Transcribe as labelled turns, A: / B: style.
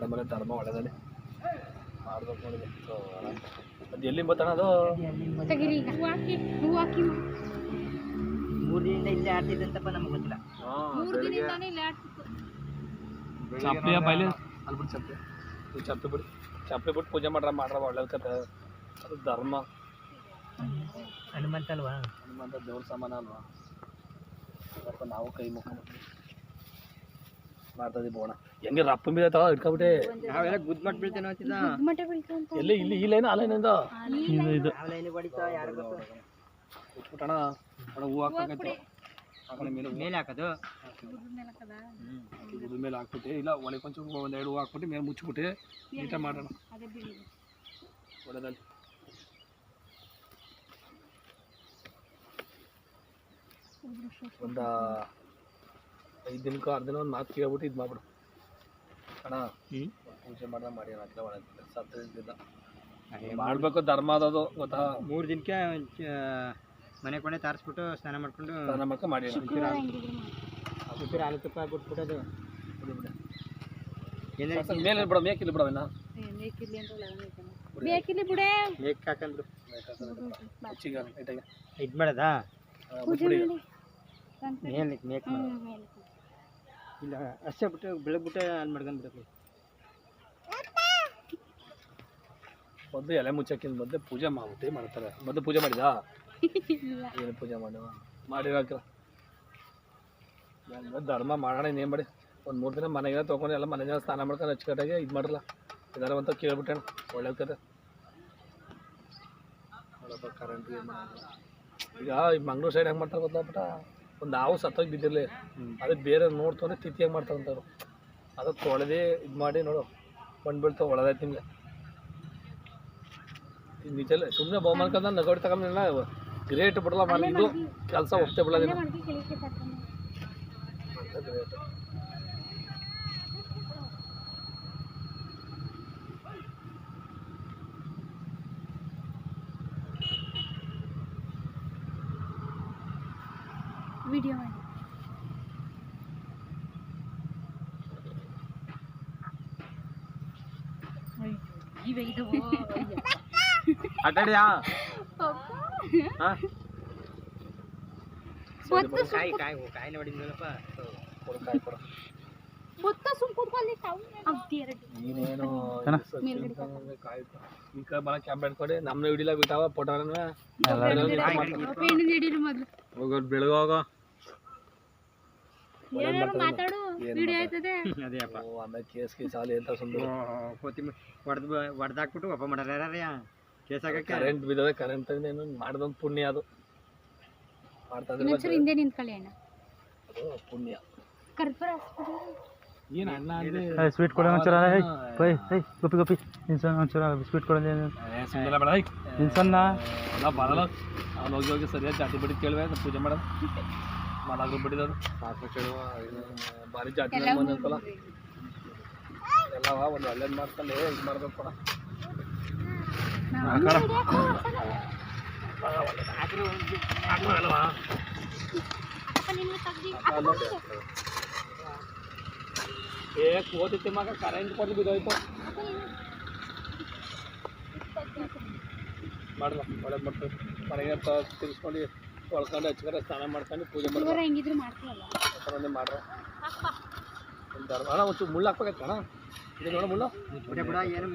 A: ಮಾಡಮೇಲೆ ಧರ್ಮ ಒಳ್ಳೆದಲ್ಲಿ ಮಾಡ್ಬೇಕು ನೋಡಿದೆ. ಅದು ಎಲ್ಲಿ ಬತ್ತಾನ ಅದು
B: 3 ದಿನದಿಂದ ಇಲ್ಲೇ ಆಡ್ತಿದ್ದಂತಪ್ಪ ನಮ್ಗೆ ಗೊತ್ತಿಲ್ಲ.
A: ಚಪ್ಪಲಿ ಬಾಯ್ಲಿ ಅಲ್ಲಿ ಬಿಟ್ಟು ಚಪ್ಪಲಿ ಬಿಡಿ ಚಪ್ಪಲಿ ಬಿಟ್ಟು ಪೂಜೆ ಮಾಡ್ರ ಒಳ್ಳೇದು ಕತೆ. ಅದು ಧರ್ಮ.
B: ಹನುಮಂತ ಅಲ್ವಾ?
A: ಹನುಮಂತ ದೇವ್ರ ಸಮಾನ ಅಲ್ವಾ? ಸ್ವಲ್ಪ ನಾವು ಕೈ ಮುಖ ಮಾಡ್ತದಿ ಬೋಣ ಹೆಂಗೆ ರಪ್ಪ ಮೇಲೆ ಇಟ್ಕೊಬಿಟ್ಟೆ
B: ನಾವೆಲ್ಲ ಗುದ್ ಮಟ್ ಬೀಳ್ತೇನೆ ಅಂತಿದ್ದ.
A: ಎಲ್ಲಿ ಇಲ್ಲಿ ಈ ಲೈನ್ ಆ ಲೈನಿಂದ ಇದು ಇಟ್ಬಿಟ್ಟಣ ಹೂ ಹಾಕ್ಬೇಕಾಯ್ತು. ಆ ಕಡೆ ಮೇಲೆ ಹಾಕೋದು ಗುಡ್ಡ ಮೇಲೆ ಹಾಕ್ಬಿಟ್ಟು ಇಲ್ಲ ಒಳಗೆ ಕೊಂಚ ಒಂದೆರಡು ಹೂ ಹಾಕ್ಬಿಟ್ಟು ಮೇಲೆ ಮುಚ್ಚಿಬಿಟ್ಟು ನೀಟಾಗಿ ಮಾಡೋಣ ಒಳ್ಳೆದಲ್ಲಿ. ಒಂದು 5 ದಿನಕ್ಕೂ 6 ದಿನ ಒಂದು ಮಾತು ಕೇಳ್ಬಿಟ್ಟು ಇದು ಮಾಡ್ಬಿಡು ಅಣ್ಣ. ಪೂಜೆ ಮಾಡ್ದ ಮಾಡಿ ಅದೆಲ್ಲ ಒಳ್ಳೆ ಸತ್ತಿದ್ದಿಲ್ಲ ಮಾಡಬೇಕು ಧರ್ಮ ಅದದು ಗೊತ್ತಾ. 3 ದಿನಕ್ಕೆ ಮನೆ ಕೊನೆ ತಾರಿಸ್ಬಿಟ್ಟು ಸ್ನಾನ ಮಾಡ್ಕೊಂಡು ಮಾಡಿ ಹಾಲು ತುಪ್ಪ ಬಿಟ್ಬಿಟ್ಟದು ಮೇಲೆ ಬಿಡ ಮೇಕಿಲ್ಲಿ ಬಿಡವೇನ ಮೇಕ್ ಹಾಕಂದ್ರು ಇದು ಮಾಡೋದಾ ಮೇಕ್ ಇಲ್ಲ ಅಷ್ಟೇ ಬಿಟ್ಟು ಬೆಳಗ್ಬಿಟ್ಟೆ ಅಲ್ಲಿ ಮಾಡ್ಕೊಂಡ್ಬಿಡಬೇಕು. ಮೊದಲು ಎಲೆ ಮುಚ್ಚಕ್ಕಿಂತ ಮೊದಲೇ ಪೂಜೆ ಮಾಡ್ಬಿಟ್ಟು ಮಾಡ್ತಾರೆ. ಮೊದಲು ಪೂಜೆ ಮಾಡಿದಾ ಏನು ಪೂಜೆ ಮಾಡಿರಾಕ ಧರ್ಮ ಮಾಡೋಣ ಇನ್ನೇನು ಮಾಡಿ. ಒಂದು 3 ದಿನ ಮನೆಗೆ ತೊಗೊಂಡು ಎಲ್ಲ ಮನೆ ಸ್ನಾನ ಮಾಡ್ಕೊಂಡು ಅಚ್ಚುಕಟ್ಟಾಗಿ ಇದು ಮಾಡಿರಲ್ಲ ಇದಾರ ಅಂತ ಕೇಳ್ಬಿಟ್ಟಣ ಒಳ್ಳೆ ಕತೆ. ನೋಡಪ್ಪ ಕರೆಂಟ್ ಈಗ ಈ ಮಂಗ್ಳೂರು ಸೈಡ್ ಹೆಂಗೆ ಮಾಡ್ತಾರೆ ಗೊತ್ತಾಗ್ಬಿಟ್ಟ. ಒಂದು ಹಾವು ಸತ್ತೋಗಿ ಬಿದ್ದಿರಲಿ ಅದಕ್ಕೆ ಬೇರೆ ನೋಡ್ತೋನೆ ತಿಥಿಯಾಗಿ ಮಾಡ್ತಾರಂತವ್ರು. ಅದಕ್ಕೆ ತೊಳೆದೇ ಇದು ಮಾಡಿ ನೋಡು ಮಣ್ಣು ಬೀಳ್ತಾವೆ ಒಳದೈತೆ ನಿಮಗೆ ನಿಜಲ್ಲ. ಸುಮ್ಮನೆ ಬಹುಮಾನಕ್ಕಂದ ನಗಡಿ ತಗೊಂಡಿಲ್ಲ ಗ್ರೇಟ್ ಬಿಡಲ್ಲ ಮಾಡಿ ಇದು ಕೆಲಸ ಒಪ್ತೆ ಬಿಡೋದಿಲ್ಲ ಗ್ರೇಟ್.
C: ವಿಡಿಯೋ ಮಾಡಿ
A: ಆಟಾಡಿಯಾ
B: ಕಾಯಿ ನೋಡಿದ್ನಲ್ಲಪ್ಪ
A: ನೀನೇನು ಈಗ ಬಲ ಕ್ಯಾಂಪ್ ಇಟ್ಕೊಡಿ ನಮ್ಮನ್ನ ಹಿಡಿಲ್ಲ ಬಿಟ್ಟಾವ ಫೋಟೋನ ಹೋಗೋದು ಬೆಳಗೋಗ ಆಮೇಲೆ ಕೇಸ್ ಸಾಲಿ ಅಂತ ಸುಮ್ಮನೆ
B: ಹೊಡೆದಾಕ್ಬಿಟ್ಟು ಒಪ್ಪ ಮಾಡ್ಯಾರ ಕೇಸ್ ಹಾಕಕ್ಕೆ.
A: ಕರೆಂಟ್ ಬಿದ್ದದೆ ಕರೆಂಟ್ ಏನು ಮಾಡ್ದೊಂದು ಪುಣ್ಯ ಅದು ಮಾಡ್ತಾ ಅದು ಪುಣ್ಯ. ಏನು ಅಣ್ಣ ಅಂದ್ರೆ
B: ಸ್ವೀಟ್ ಕೊಡ ಒಂಚೂರ ಗೋಪಿ ಗೋಪಿ ಇನ್ಸನ್ ಒಂಚೂರ ಸ್ವೀಟ್ ಕೊಡೋದು
A: ಸುಮ್ಮನೆ ಬೇಡ
B: ಇನ್ಸನ್ನ
A: ಬರಲ್ಲ. ಅವ್ನು ಹೋಗಿ ಸರಿಯಾಗಿ ಜಾತಿ ಬಿಟ್ಟು ಕೇಳುವೆ ಪೂಜೆ ಮಾಡೋದು ಮಲಾಗ್ರು ಬಿಟ್ಟಿದ್ದು ಸಾಕು ಕೇಳುವ ಭಾರಿ ಜಾತಿ ಅಂತಲ್ಲ ಎಲ್ಲವ ಒಂದು ಒಳ್ಳೇದು ಮಾಡ್ಕೊಂಡು ಇದು ಮಾಡ್ಬೇಕು ಕೊಡ ಓದಿತ್ತೆ ಮಗ ಕರೆಂಟ್ ಕೊಟ್ಟು ಬಿದ್ದೋಯ್ತು ಮಾಡಲ್ಲ ಒಳ್ಳೇದು ಮಾಡ್ತೀವಿ ಮನೆಗೆ ತಿರ್ಸ್ಕೊಂಡು ತೊಳ್ಕೊಂಡು ಹಚ್ಕರೆ ಸ್ನಾನ ಮಾಡ್ಕೊಂಡು ಪೂಜೆ ಮಾಡ್ತಾರೆ ಮಾಡ್ರ ಅಣ್ಣ ಒಂಚೂರು ಮುಳ್ಳು ಹಾಕ್ಬೇಕೈತೆ ಅಣ್ಣ ಇದು ನೋಡ ಮುಳ್ಳು
B: ಏನು